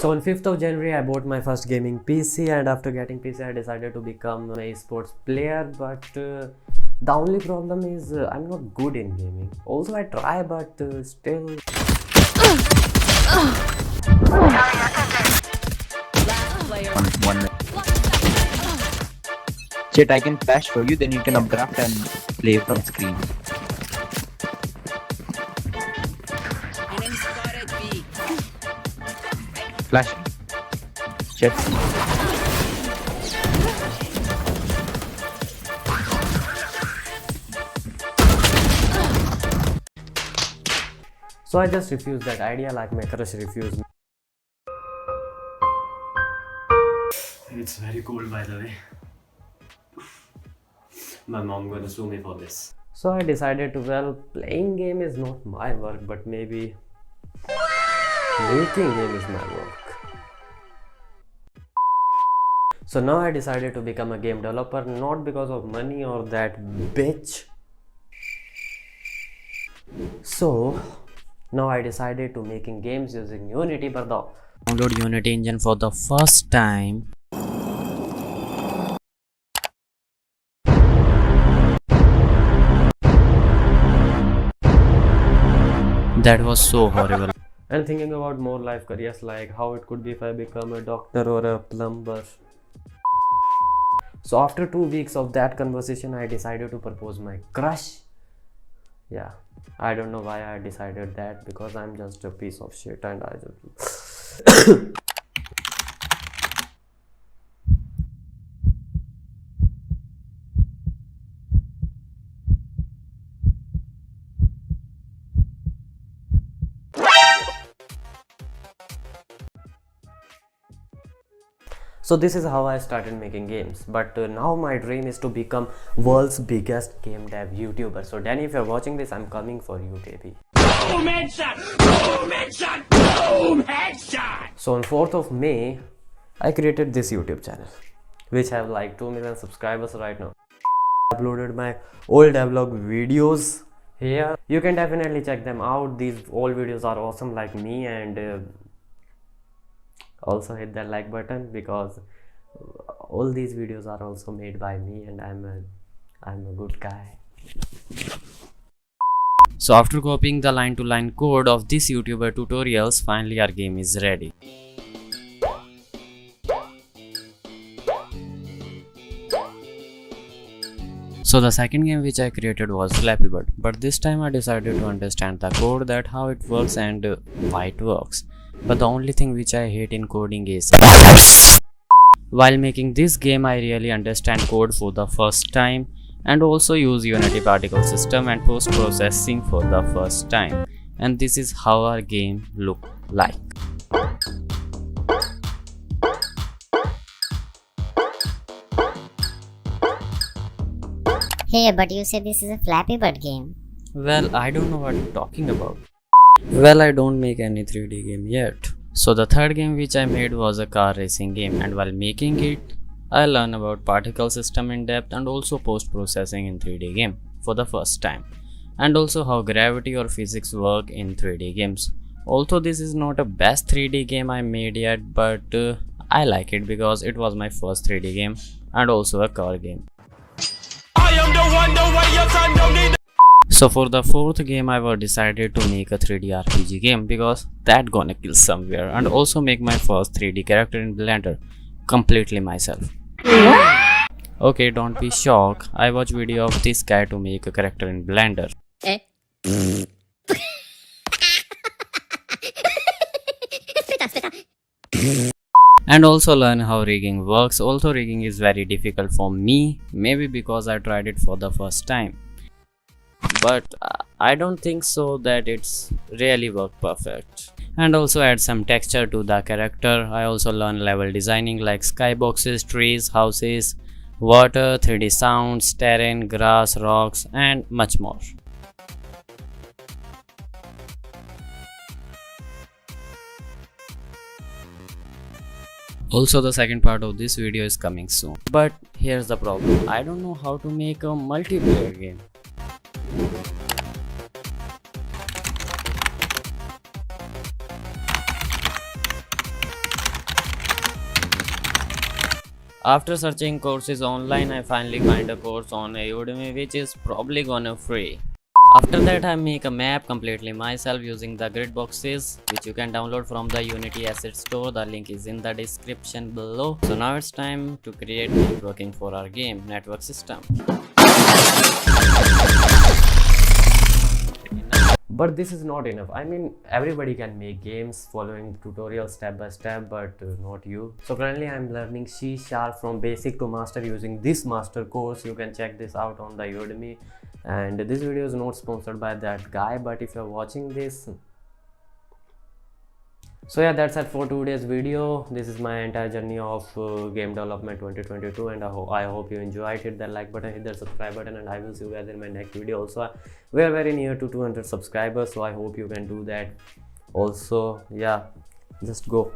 So on 5th of January I bought my first gaming PC, and after getting PC I decided to become an esports player, but the only problem is I'm not good in gaming. Also I try, but still. One. Chat, I can flash for you, then you can updraft and play from screen. Flash. Chat. So I just refused that idea like my crush refused me. It's very cold, by the way. My mom gonna sue me for this. So I decided to, well, playing game is not my work, but maybe making game is my work. So now I decided to become a game developer, not because of money or that bitch. So now I decided to making games using Unity, but the download Unity engine for the first time. That was so horrible. And thinking about more life careers, like how it could be if I become a doctor or a plumber. So after 2 weeks of that conversation, I decided to propose my crush. Yeah, I don't know why I decided that, because I'm just a piece of shit and I just So this is how I started making games, but now my dream is to become world's biggest game dev YouTuber. So Danny, if you're watching this, I'm coming for you, baby. Boom headshot! Boom headshot! Boom headshot! So on 4th of May, I created this YouTube channel, which have like 2 million subscribers right now. I uploaded my old devlog videos here. You can definitely check them out. These old videos are awesome like me, and also hit that like button, because all these videos are also made by me, and I'm a good guy. So after copying the line-to-line code of this YouTuber tutorials, finally our game is ready. So the second game which I created was Flappy Bird, but this time I decided to understand the code, that how it works and why it works. But the only thing which I hate in coding is, while making this game I really understand code for the first time, and also use Unity particle system and post processing for the first time, and this is how our game look like. Hey, but you said this is a Flappy Bird game. Well, I don't know what you're talking about. Well, I don't make any 3D game yet. So the third game which I made was a car racing game, and while making it, I learned about particle system in depth, and also post processing in 3D game for the first time, and also how gravity or physics work in 3D games. Although this is not a best 3D game I made yet, but I like it because it was my first 3D game and also a car game. I am the one, the way your son don't need. So for the fourth game I was decided to make a 3D RPG game, because that gonna kill somewhere, and also make my first 3D character in Blender completely myself. Okay, don't be shocked. I watched video of this guy to make a character in Blender. And also learn how rigging works. Also rigging is very difficult for me, maybe because I tried it for the first time. But I don't think so that it's really worked perfect. And also add some texture to the character. I also learned level designing like skyboxes, trees, houses, water, 3D sounds, terrain, grass, rocks, and much more. Also the second part of this video is coming soon. But here's the problem. I don't know how to make a multiplayer game. After searching courses online, I finally find a course on a Udemy which is probably gonna free. After that, I make a map completely myself using the grid boxes which you can download from the Unity asset store. The link is in the description below. So now it's time to create networking for our game network system. But this is not enough. I mean, everybody can make games following tutorials step by step, but not you. So currently I'm learning C# from basic to master using this master course. You can check this out on the Udemy. And this video is not sponsored by that guy, but if you're watching this, so yeah, that's it for today's video. This is my entire journey of game development 2022, and I hope you enjoyed. Hit that like button, hit that subscribe button, and I will see you guys in my next video. Also, we are very near to 200 subscribers, so I hope you can do that also. Yeah, just go